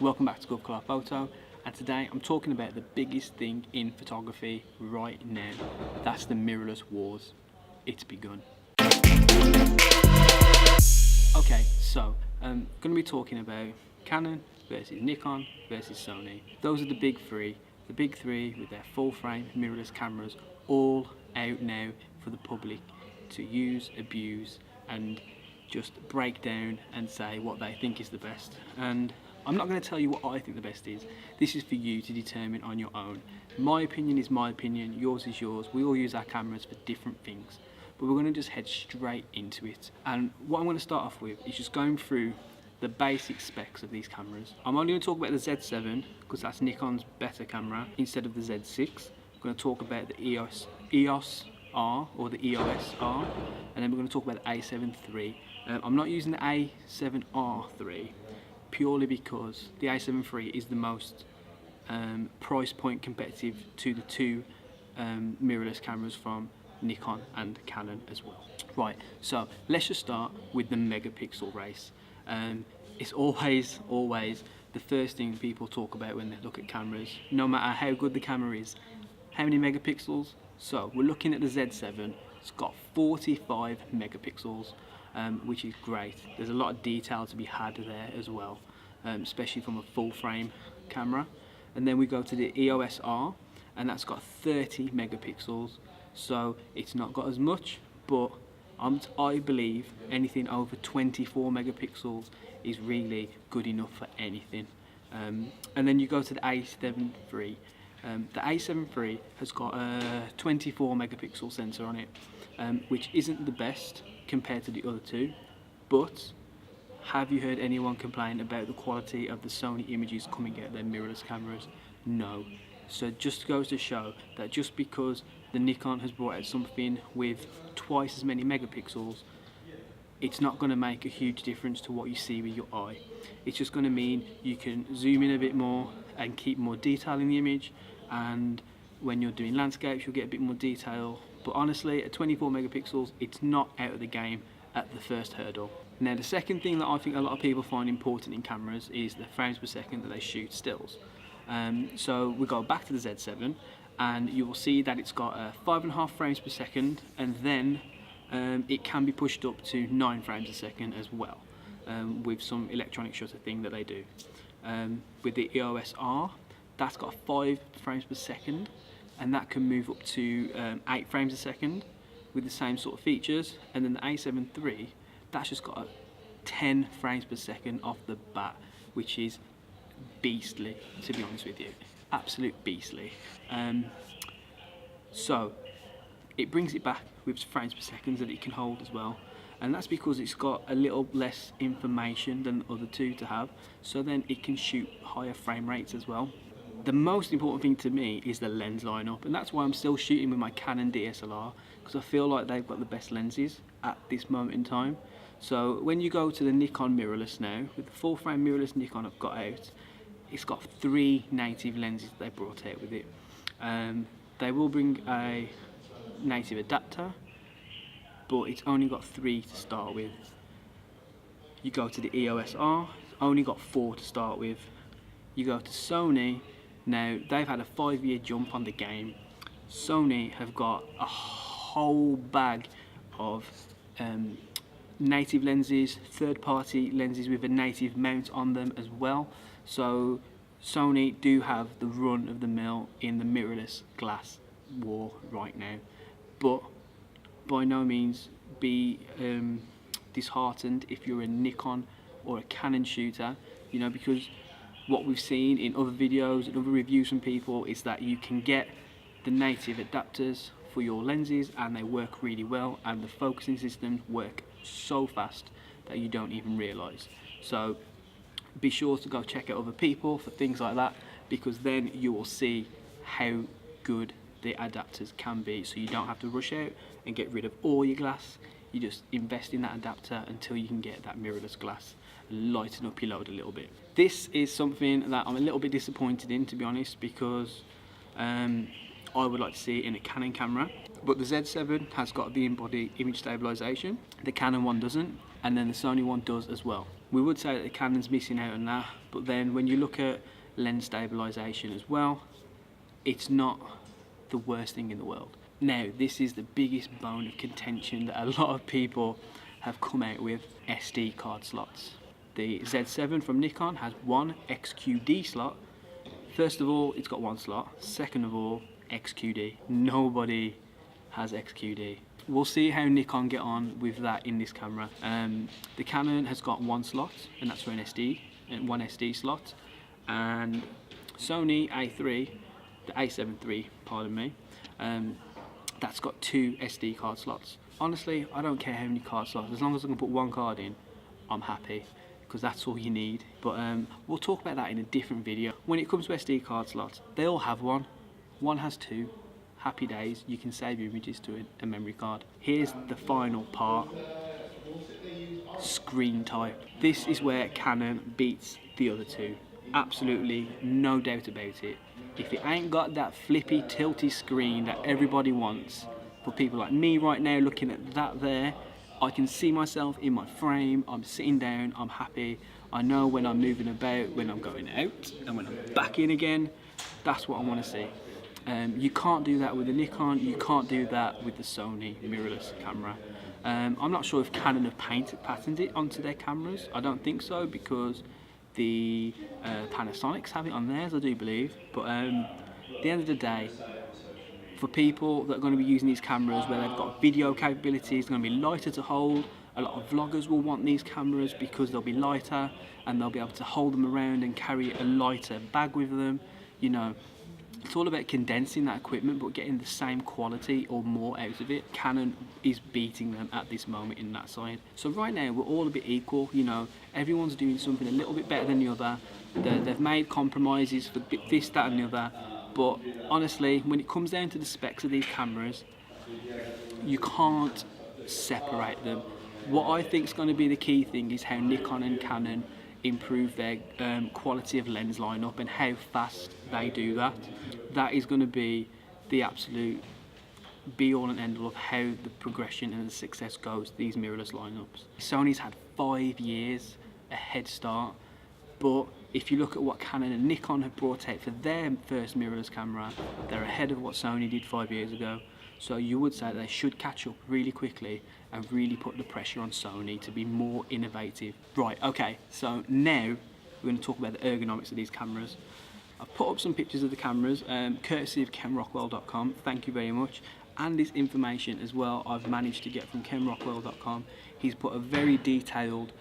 Welcome back to Good Colour Photo, and today I'm talking about the biggest thing in photography right now. That's the mirrorless wars. It's begun. Okay, so I'm going to be talking about Canon versus Nikon versus Sony. Those are the big three. The big three with their full frame mirrorless cameras all out now for the public to use, abuse and just break down and say what they think is the best. And I'm not going to tell you what I think the best is. This is for you to determine on your own. My opinion is my opinion, yours is yours. We all use our cameras for different things, but we're going to just head straight into it. And what I'm going to start off with is just going through the basic specs of these cameras. I'm only going to talk about the Z7 because that's Nikon's better camera instead of the Z6. I'm going to talk about the EOS R or the EOS R, and then we're going to talk about the A7 III. I'm not using the A7R III purely because the A7 III is the most price point competitive to the two mirrorless cameras from Nikon and Canon as well. Right, so let's just start with the megapixel race. It's always the first thing people talk about when they look at cameras, no matter how good the camera is. How many megapixels? So we're looking at the Z7. It's got 45 megapixels, which is great. There's a lot of detail to be had there as well, especially from a full frame camera. And then we go to the EOS R, and that's got 30 megapixels. So it's not got as much, but I believe anything over 24 megapixels is really good enough for anything. And then you go to the A7 III. The A7 III has got a 24 megapixel sensor on it, which isn't the best compared to the other two, but have you heard anyone complain about the quality of the Sony images coming out of their mirrorless cameras? No. So it just goes to show that just because the Nikon has brought out something with twice as many megapixels, it's not going to make a huge difference to what you see with your eye. It's just going to mean you can zoom in a bit more and keep more detail in the image, and when you're doing landscapes you'll get a bit more detail. But honestly, at 24 megapixels it's not out of the game at the first hurdle. Now the second thing that I think a lot of people find important in cameras is the frames per second that they shoot stills. So we go back to the Z7 and you will see that it's got 5.5 frames per second, and then it can be pushed up to 9 frames a second as well, with some electronic shutter thing that they do. With the EOS R, that's got 5 frames per second, and that can move up to 8 frames a second with the same sort of features. And then the A7 III, that's just got 10 frames per second off the bat, which is beastly, to be honest with you. Absolute beastly. So it brings it back with frames per second that it can hold as well, and that's because it's got a little less information than the other two to have, so then it can shoot higher frame rates as well. The most important thing to me is the lens lineup, and that's why I'm still shooting with my Canon DSLR, because I feel like they've got the best lenses at this moment in time. So when you go to the Nikon mirrorless now, with the full frame mirrorless Nikon I've got out, it's got 3 native lenses they brought out with it. They will bring a native adapter, but it's only got 3 to start with. You go to the EOS R, it's only got 4 to start with. You go to Sony, now they've had a 5-year jump on the game. Sony have got a whole bag of native lenses, third-party lenses with a native mount on them as well. So Sony do have the run of the mill in the mirrorless glass war right now, but by no means be disheartened if you're a Nikon or a Canon shooter, you know, because what we've seen in other videos and other reviews from people is that you can get the native adapters for your lenses and they work really well, and the focusing systems work so fast that you don't even realise. So be sure to go check out other people for things like that, because then you will see how good the adapters can be. So you don't have to rush out and get rid of all your glass. You just invest in that adapter until you can get that mirrorless glass and lighten up your load a little bit. This is something that I'm a little bit disappointed in, to be honest, because I would like to see it in a Canon camera. But the Z7 has got the in-body image stabilization, the Canon one doesn't, and then the Sony one does as well. We would say that the Canon's missing out on that, but then when you look at lens stabilisation as well, it's not the worst thing in the world. Now, this is the biggest bone of contention that a lot of people have come out with: SD card slots. The Z7 from Nikon has one XQD slot. First of all, it's got one slot. Second of all, XQD. Nobody has XQD. We'll see how Nikon get on with that in this camera. The Canon has got one slot, and that's for an SD, and one SD slot. And SOny A7iii, the A7iii, pardon me, that's got two SD card slots. Honestly, I don't care how many card slots, as long as I can put one card in, I'm happy, because that's all you need. But we'll talk about that in a different video. When it comes to SD card slots, they all have one. One has two. Happy days, you can save your images to a memory card. Here's the final part: screen type. This is where Canon beats the other two. Absolutely no doubt about it. If it ain't got that flippy, tilty screen that everybody wants, for people like me right now looking at that there, I can see myself in my frame, I'm sitting down, I'm happy. I know when I'm moving about, when I'm going out, and when I'm back in again. That's what I want to see. You can't do that with the Nikon, you can't do that with the Sony mirrorless camera. I'm not sure if Canon have patented it onto their cameras. I don't think so, because the Panasonics have it on theirs, I do believe. But at the end of the day, for people that are going to be using these cameras where they've got video capabilities, they're going to be lighter to hold. A lot of vloggers will want these cameras because they'll be lighter and they'll be able to hold them around and carry a lighter bag with them. You know, it's all about condensing that equipment but getting the same quality or more out of it. Canon is beating them at this moment in that side. So right now we're all a bit equal, you know, everyone's doing something a little bit better than the other. They've made compromises for this, that and the other. But honestly, when it comes down to the specs of these cameras, you can't separate them. What I think is going to be the key thing is how Nikon and Canon improve their quality of lens lineup and how fast they do that. That is going to be the absolute be all and end all of how the progression and the success goes, these mirrorless lineups. Sony's had 5 years a head start, but if you look at what Canon and Nikon have brought out for their first mirrorless camera, they're ahead of what Sony did 5 years ago. So you would say they should catch up really quickly and really put the pressure on Sony to be more innovative. Right, okay, so now we're going to talk about the ergonomics of these cameras. I've put up some pictures of the cameras, courtesy of kenrockwell.com, thank you very much. And this information as well I've managed to get from kenrockwell.com. He's put a very detailed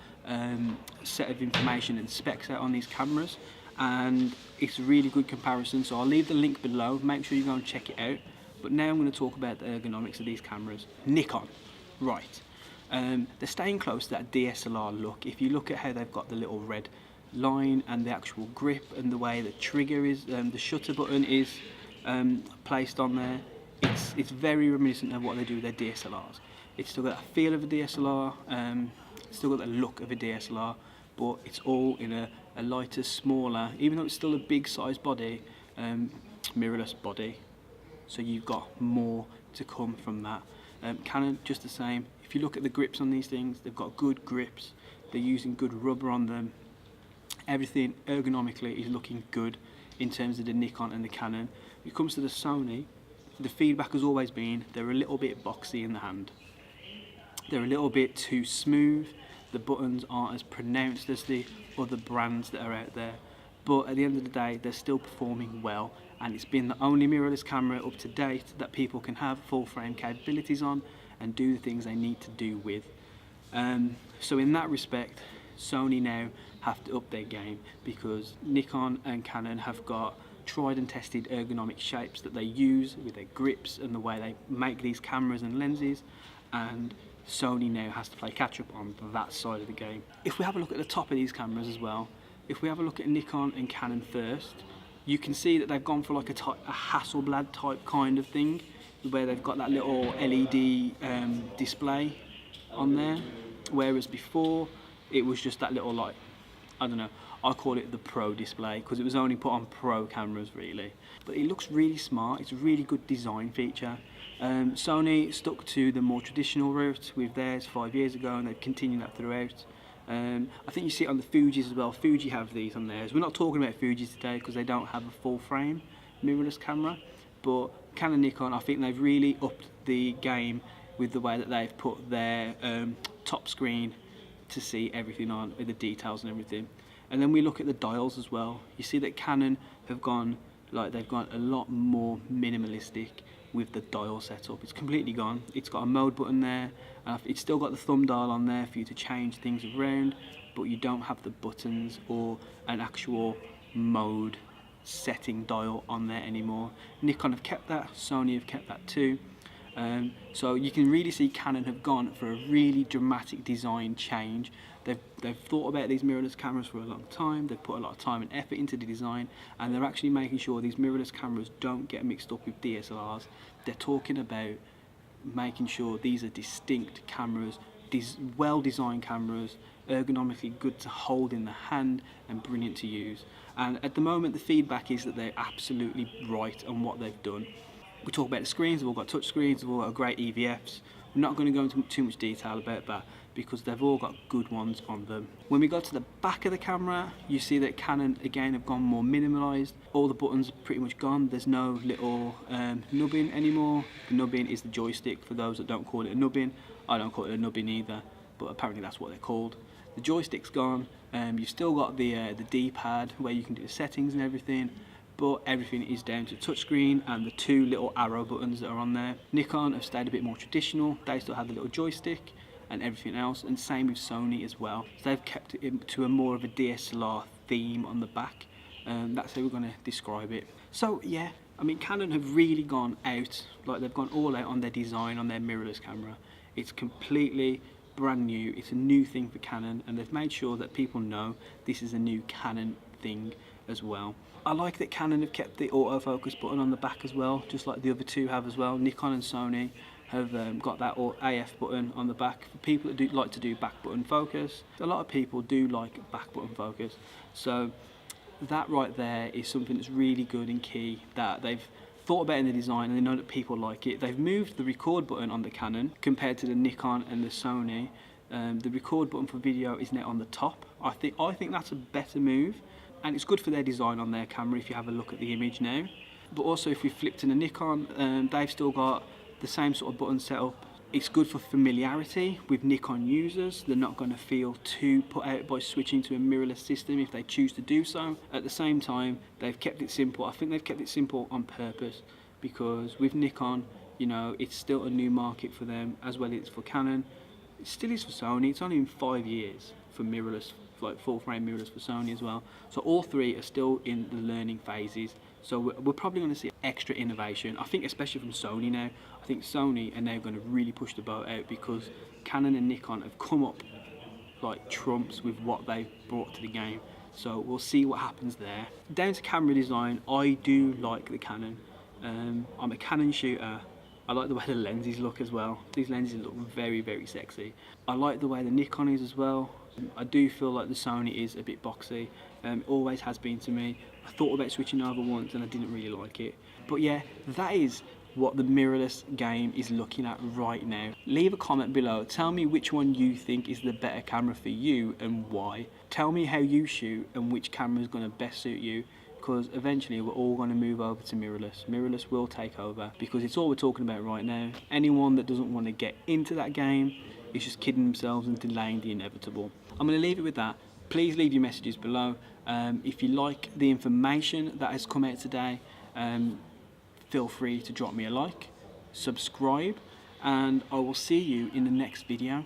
set of information and specs out on these cameras, and it's a really good comparison, so I'll leave the link below, make sure you go and check it out. But now I'm going to talk about the ergonomics of these cameras. Nikon, right, they're staying close to that DSLR look. If you look at how they've got the little red line and the actual grip and the way the trigger is, the shutter button is placed on there, it's very reminiscent of what they do with their DSLRs. It's still got that feel of a DSLR, it's still got the look of a DSLR, but it's all in a lighter, smaller, even though it's still a big size body, mirrorless body. So you've got more to come from that. Canon, just the same. If you look at the grips on these things, they've got good grips. They're using good rubber on them. Everything ergonomically is looking good in terms of the Nikon and the Canon. When it comes to the Sony, the feedback has always been they're a little bit boxy in the hand. They're a little bit too smooth. The buttons aren't as pronounced as the other brands that are out there. But at the end of the day, they're still performing well, and it's been the only mirrorless camera up to date that people can have full frame capabilities on and do the things they need to do with. So in that respect, Sony now have to up their game, because Nikon and Canon have got tried and tested ergonomic shapes that they use with their grips and the way they make these cameras and lenses, and Sony now has to play catch up on that side of the game. If we have a look at the top of these cameras as well, if we have a look at Nikon and Canon first, you can see that they've gone for like a Hasselblad type kind of thing, where they've got that little LED display on there, whereas before it was just that little, like, I don't know, I call it the Pro display because it was only put on Pro cameras really. But it looks really smart, it's a really good design feature. Sony stuck to the more traditional route with theirs 5 years ago, and they've continued that throughout. I think you see it on the Fujis as well. Fuji have these on theirs. We're not talking about Fujis today because they don't have a full frame mirrorless camera, but Canon, Nikon, I think they've really upped the game with the way that they've put their top screen to see everything on, with the details and everything. And then we look at the dials as well. You see that Canon have gone, like, they've gone a lot more minimalistic with the dial setup. It's completely gone. It's got a mode button there. It's still got the thumb dial on there for you to change things around, but you don't have the buttons or an actual mode setting dial on there anymore. Nikon have kept that, Sony have kept that too. So you can really see Canon have gone for a really dramatic design change. They've thought about these mirrorless cameras for a long time. They've put a lot of time and effort into the design, and they're actually making sure these mirrorless cameras don't get mixed up with DSLRs. They're talking about making sure these are distinct cameras, these well-designed cameras, ergonomically good to hold in the hand and brilliant to use. And at the moment the feedback is that they're absolutely right on what they've done. We talk about the screens, they've all got touch screens, they've all got great EVFs. I'm not going to go into too much detail about that because they've all got good ones on them. When we go to the back of the camera, you see that Canon again have gone more minimalised. All the buttons are pretty much gone. There's no little nubbin anymore. The nubbin is the joystick for those that don't call it a nubbin. I don't call it a nubbin either, but apparently that's what they're called. The joystick's gone. You've still got the D-pad where you can do the settings and everything, but everything is down to touchscreen and the two little arrow buttons that are on there. Nikon have stayed a bit more traditional. They still have the little joystick and everything else, and same with Sony as well. So they've kept it to a more of a DSLR theme on the back. That's how we're going to describe it. So yeah, I mean, Canon have really gone out, like they've gone all out on their design on their mirrorless camera. It's completely brand new. It's a new thing for Canon, and they've made sure that people know this is a new Canon thing as well. I like that Canon have kept the autofocus button on the back as well, just like the other two have as well. Nikon and Sony have got that AF button on the back for people that do like to do back button focus. A lot of people do like back button focus, so that right there is something that's really good and key that they've thought about in the design, and they know that people like it. They've moved the record button on the Canon compared to the Nikon and the Sony. The record button for video is now on the top. I think that's a better move, and it's good for their design on their camera if you have a look at the image now. But also if we flip to the Nikon, they've still got the same sort of button setup. It's good for familiarity with Nikon users. They're not going to feel too put out by switching to a mirrorless system if they choose to do so. At the same time, they've kept it simple. I think they've kept it simple on purpose, because with Nikon, you know, it's still a new market for them, as well as it's for Canon. It still is for Sony. It's only been 5 years for mirrorless, like full frame mirrorless for Sony as well. So all three are still in the learning phases. So we're probably going to see extra innovation. I think especially from Sony now. I think Sony are now going to really push the boat out, because Canon and Nikon have come up like trumps with what they've brought to the game. So we'll see what happens there. Down to camera design, I do like the Canon. I'm a Canon shooter. I like the way the lenses look as well. These lenses look very, very sexy. I like the way the Nikon is as well. I do feel like the Sony is a bit boxy. Always has been to me. I thought about switching over once and I didn't really like it. But yeah, that is what the mirrorless game is looking at right now. Leave a comment below. Tell me which one you think is the better camera for you and why. Tell me how you shoot and which camera is going to best suit you, because eventually we're all going to move over to mirrorless. Mirrorless will take over, because it's all we're talking about right now. Anyone that doesn't want to get into that game is just kidding themselves and delaying the inevitable. I'm going to leave it with that. Please leave your messages below. If you like the information that has come out today, feel free to drop me a like, subscribe, and I will see you in the next video.